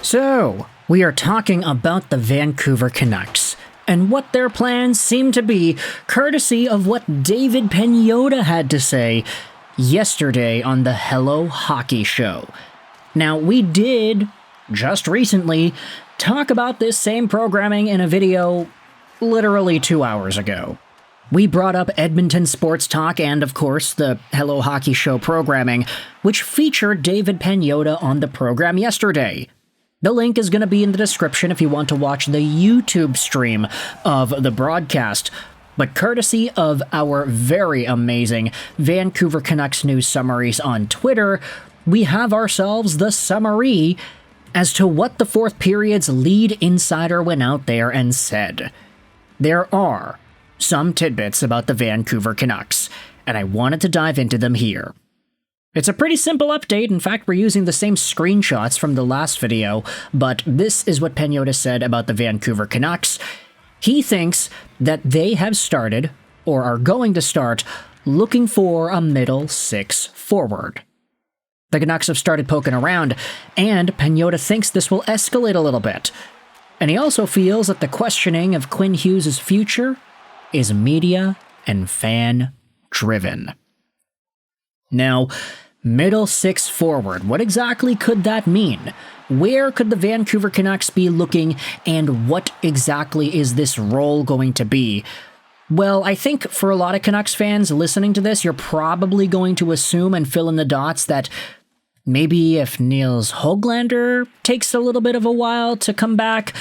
So, we are talking about the Vancouver Canucks, and what their plans seem to be, courtesy of what David Pagnotta had to say yesterday on the Hello Hockey Show. Now, we did, just recently, talk about this same programming in a video literally 2 hours ago. We brought up Edmonton Sports Talk and, of course, the Hello Hockey Show programming, which featured David Pagnotta on the program yesterday. The link is going to be in the description if you want to watch the YouTube stream of the broadcast. But courtesy of our very amazing Vancouver Canucks news summaries on Twitter, we have ourselves the summary as to what the fourth period's lead insider went out there and said. There are some tidbits about the Vancouver Canucks, and I wanted to dive into them here. It's a pretty simple update. In fact, we're using the same screenshots from the last video, but this is what Pagnotta said about the Vancouver Canucks. He thinks that they have started, or are going to start, looking for a middle six forward. The Canucks have started poking around, and Pagnotta thinks this will escalate a little bit. And he also feels that the questioning of Quinn Hughes' future is media and fan-driven. Now, middle six forward, what exactly could that mean? Where could the Vancouver Canucks be looking, and what exactly is this role going to be? Well, I think for a lot of Canucks fans listening to this, you're probably going to assume and fill in the dots that maybe if Nils Höglander takes a little bit of a while to come back,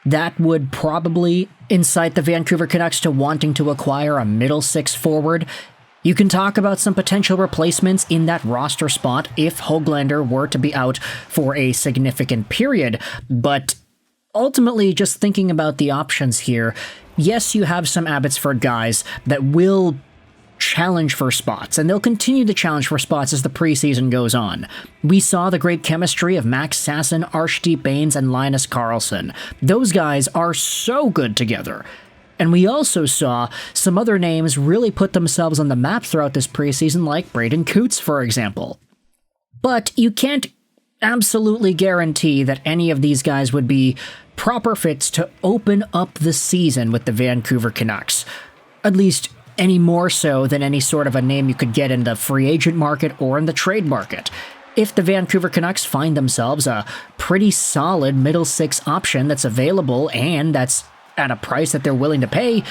that would probably incite the Vancouver Canucks to wanting to acquire a middle six forward. You can talk about some potential replacements in that roster spot if Höglander were to be out for a significant period, but ultimately just thinking about the options here, yes, you have some Abbotsford guys that will challenge for spots, and they'll continue to challenge for spots as the preseason goes on. We saw the great chemistry of Max Sasson, Arshdeep Bains, and Linus Karlsson. Those guys are so good together. And we also saw some other names really put themselves on the map throughout this preseason, like Braden Coots, for example. But you can't absolutely guarantee that any of these guys would be proper fits to open up the season with the Vancouver Canucks. At least any more so than any sort of a name you could get in the free agent market or in the trade market. If the Vancouver Canucks find themselves a pretty solid middle six option that's available and that's at a price that they're willing to pay,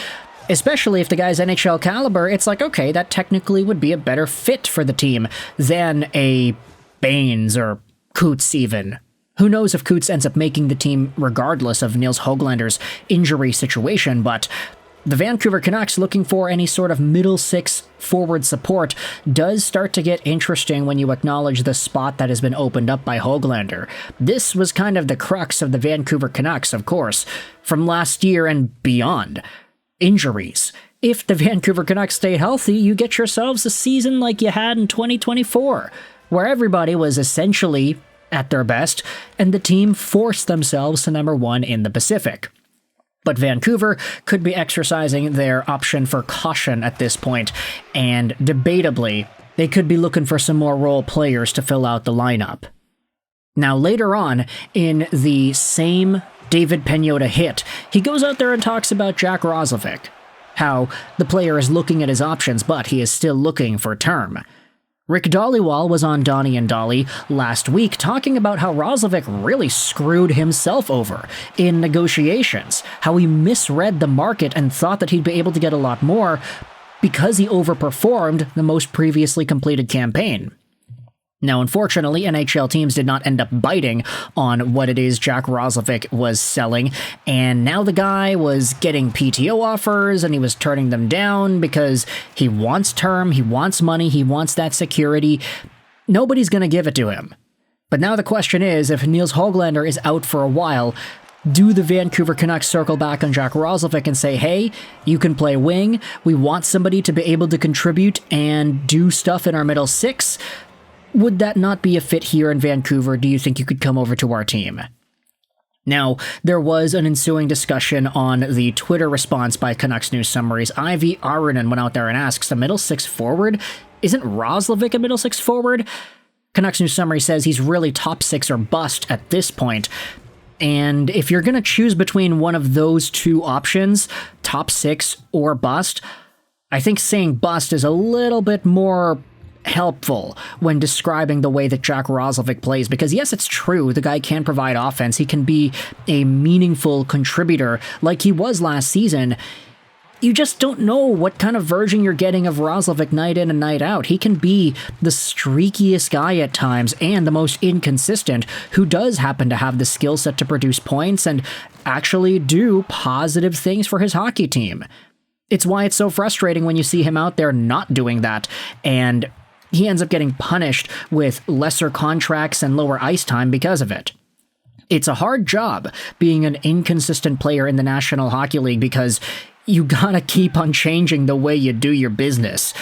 especially if the guy's NHL caliber, it's like, okay, that technically would be a better fit for the team than a Bains or Coots even. Who knows if Coots ends up making the team regardless of Nils Höglander's injury situation, but the Vancouver Canucks looking for any sort of middle six forward support does start to get interesting when you acknowledge the spot that has been opened up by Höglander. This was kind of the crux of the Vancouver Canucks, of course, from last year and beyond. Injuries. If the Vancouver Canucks stay healthy, you get yourselves a season like you had in 2024, where everybody was essentially at their best, and the team forced themselves to number one in the Pacific. But Vancouver could be exercising their option for caution at this point, and debatably, they could be looking for some more role players to fill out the lineup. Now, later on, in the same David Pagnotta hit, he goes out there and talks about Jack Roslovic, how the player is looking at his options, but he is still looking for term. Rick Dhaliwal was on Donnie and Dolly last week talking about how Roslovic really screwed himself over in negotiations, how he misread the market and thought that he'd be able to get a lot more because he overperformed the most previously completed campaign. Now, unfortunately, NHL teams did not end up biting on what it is Jack Roslovic was selling, and now the guy was getting PTO offers, and he was turning them down because he wants term, he wants money, he wants that security. Nobody's going to give it to him. But now the question is, if Nils Höglander is out for a while, do the Vancouver Canucks circle back on Jack Roslovic and say, hey, you can play wing, we want somebody to be able to contribute and do stuff in our middle six? Would that not be a fit here in Vancouver? Do you think you could come over to our team? Now, there was an ensuing discussion on the Twitter response by Canucks News Summaries. Ivy Arunen went out there and asks, a middle six forward? Isn't Roslovic a middle six forward? Canucks News Summary says he's really top 6 or bust at this point. And if you're going to choose between one of those two options, top 6 or bust, I think saying bust is a little bit more helpful when describing the way that Jack Roslovic plays, because yes, it's true, the guy can provide offense, he can be a meaningful contributor like he was last season. You just don't know what kind of version you're getting of Roslovic night in and night out. He can be the streakiest guy at times and the most inconsistent, who does happen to have the skill set to produce points and actually do positive things for his hockey team. It's why it's so frustrating when you see him out there not doing that, and he ends up getting punished with lesser contracts and lower ice time because of it. It's a hard job being an inconsistent player in the National Hockey League because you gotta keep on changing the way you do your business.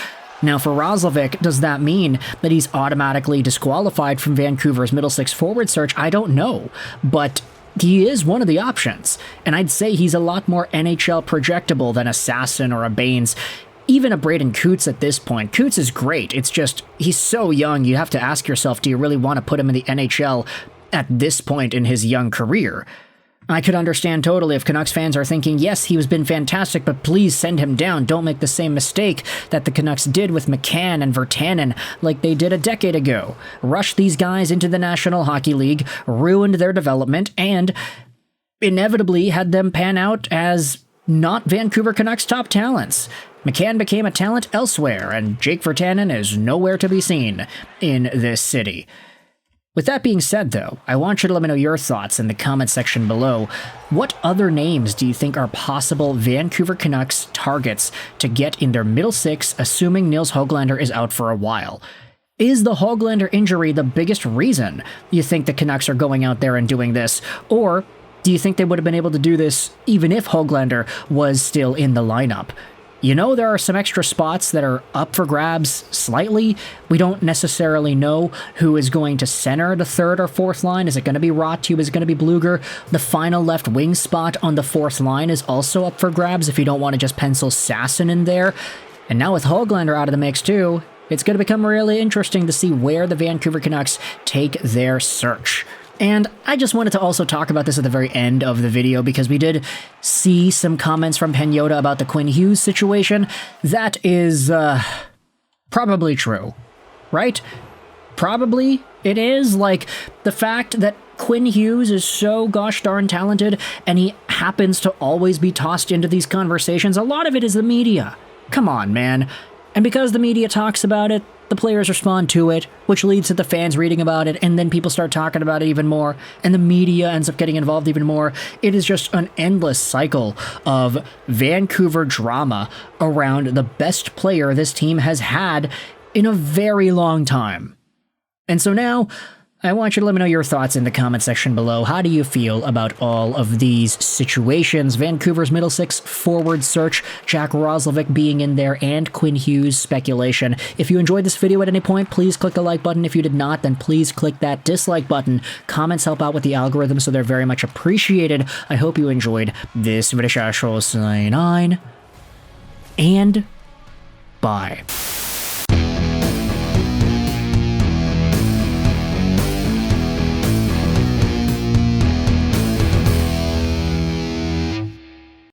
Now, for Roslovic, does that mean that he's automatically disqualified from Vancouver's middle six forward search? I don't know, but he is one of the options, and I'd say he's a lot more NHL projectable than a Sasson or a Baines, even a Braden Coots at this point. Coots is great, it's just, he's so young, you have to ask yourself, do you really want to put him in the NHL at this point in his young career? I could understand totally if Canucks fans are thinking, yes, he's been fantastic, but please send him down. Don't make the same mistake that the Canucks did with McCann and Virtanen like they did a decade ago. Rushed these guys into the National Hockey League, ruined their development, and inevitably had them pan out as not Vancouver Canucks top talents. McCann became a talent elsewhere, and Jake Virtanen is nowhere to be seen in this city. With that being said, though, I want you to let me know your thoughts in the comment section below. What other names do you think are possible Vancouver Canucks targets to get in their middle six, assuming Nils Höglander is out for a while? Is the Höglander injury the biggest reason you think the Canucks are going out there and doing this? Or do you think they would have been able to do this even if Höglander was still in the lineup? You know, there are some extra spots that are up for grabs slightly. We don't necessarily know who is going to center the third or fourth line. Is it going to be Ratu? Is it going to be Bluger? The final left wing spot on the fourth line is also up for grabs if you don't want to just pencil Sasson in there. And now with Höglander out of the mix too, it's going to become really interesting to see where the Vancouver Canucks take their search. And I just wanted to also talk about this at the very end of the video because we did see some comments from Pagnotta about the Quinn Hughes situation. That is, probably true, right? Probably it is. Like, the fact that Quinn Hughes is so gosh darn talented and he happens to always be tossed into these conversations, a lot of it is the media. Come on, man. And because the media talks about it, the players respond to it, which leads to the fans reading about it, and then people start talking about it even more, and the media ends up getting involved even more. It is just an endless cycle of Vancouver drama around the best player this team has had in a very long time. And so now, I want you to let me know your thoughts in the comment section below. How do you feel about all of these situations? Vancouver's middle six forward search, Jack Roslovic being in there, and Quinn Hughes speculation. If you enjoyed this video at any point, please click the like button. If you did not, then please click that dislike button. Comments help out with the algorithm, so they're very much appreciated. I hope you enjoyed this video. And bye.